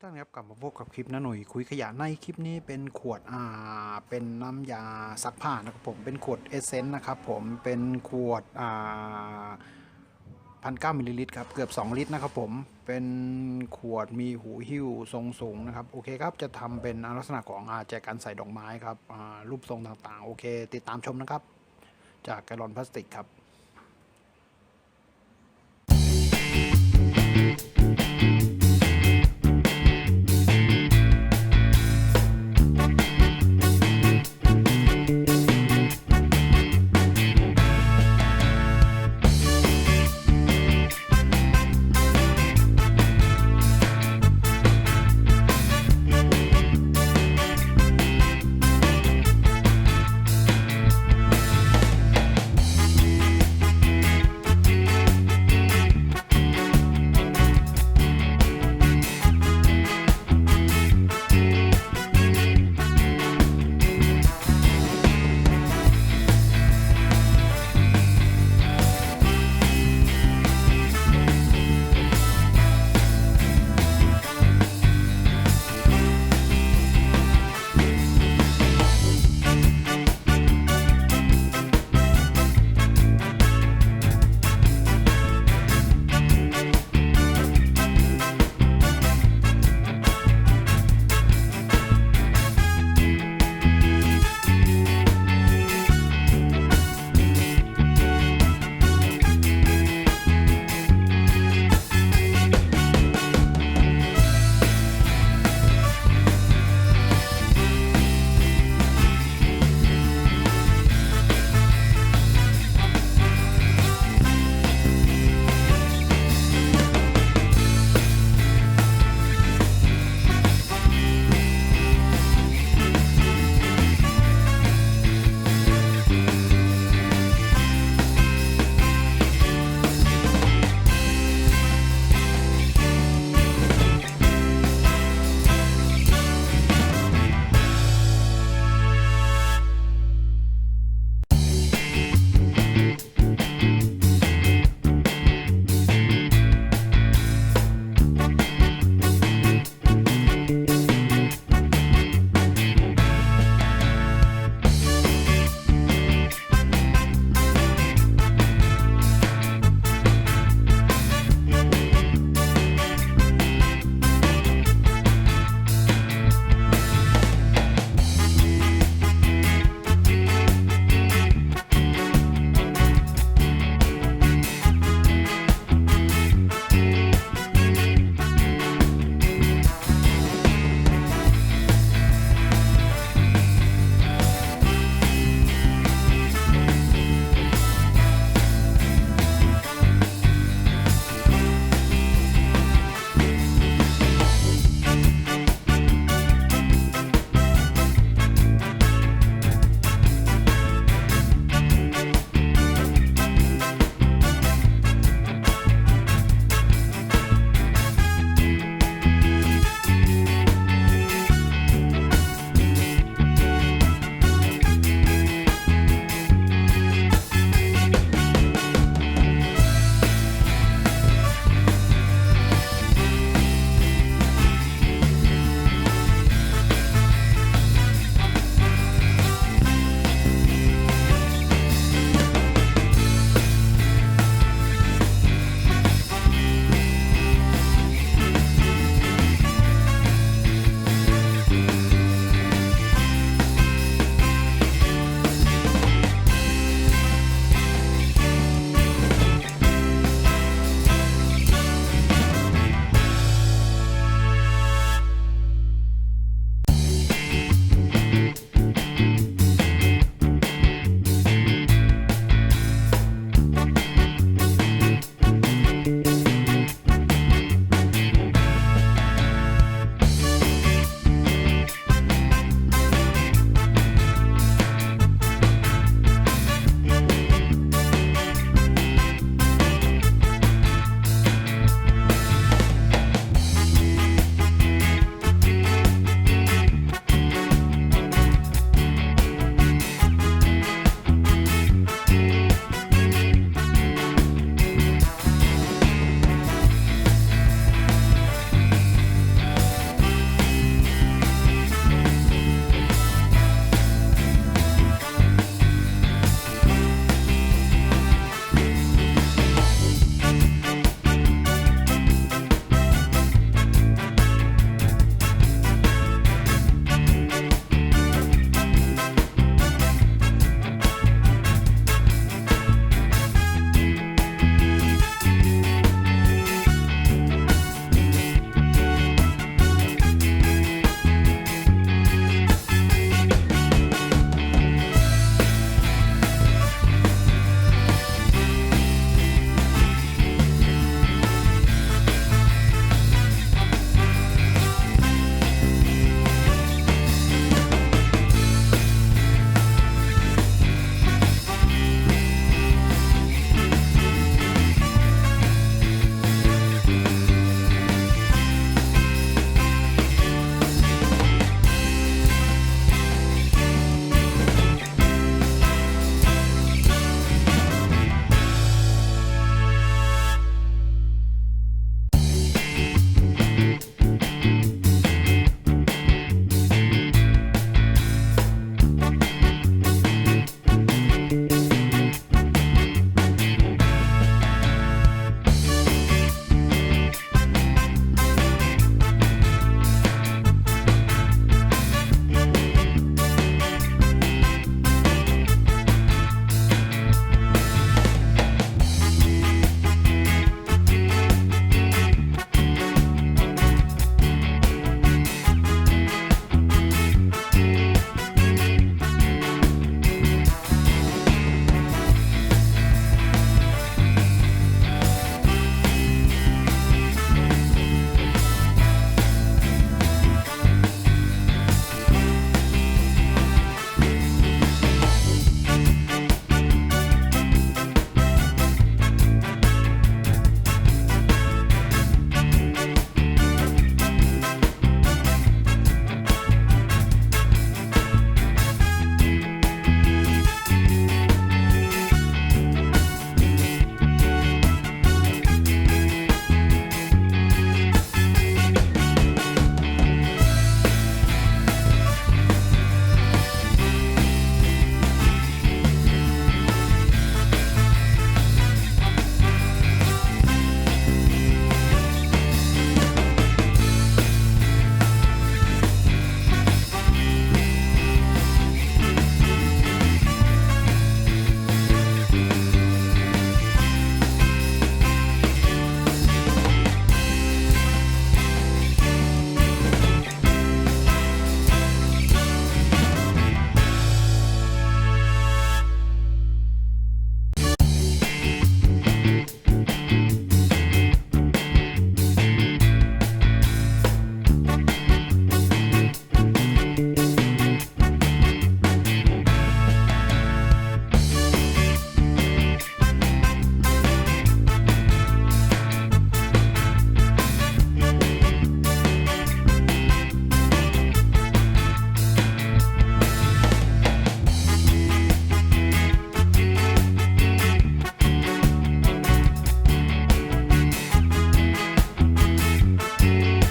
ท่านครับกลับมาพบกับคลิปหนุ่ยคุยขยะในคลิปนี้เป็นขวดเป็นน้ำยาซักผ้านะครับผมเป็นขวดเอเซนต์นะครับผมเป็นขวด1,900 มิลลิลิตรครับเกือบ2 ลิตรนะครับผมเป็นขวดมีหูหิ้วทรงสูงนะครับโอเคครับจะทำเป็นลักษณะของแจกันใส่ดอกไม้ครับรูปทรงต่างๆโอเคติดตามชมนะครับจากแกลลอนพลาสติกครับ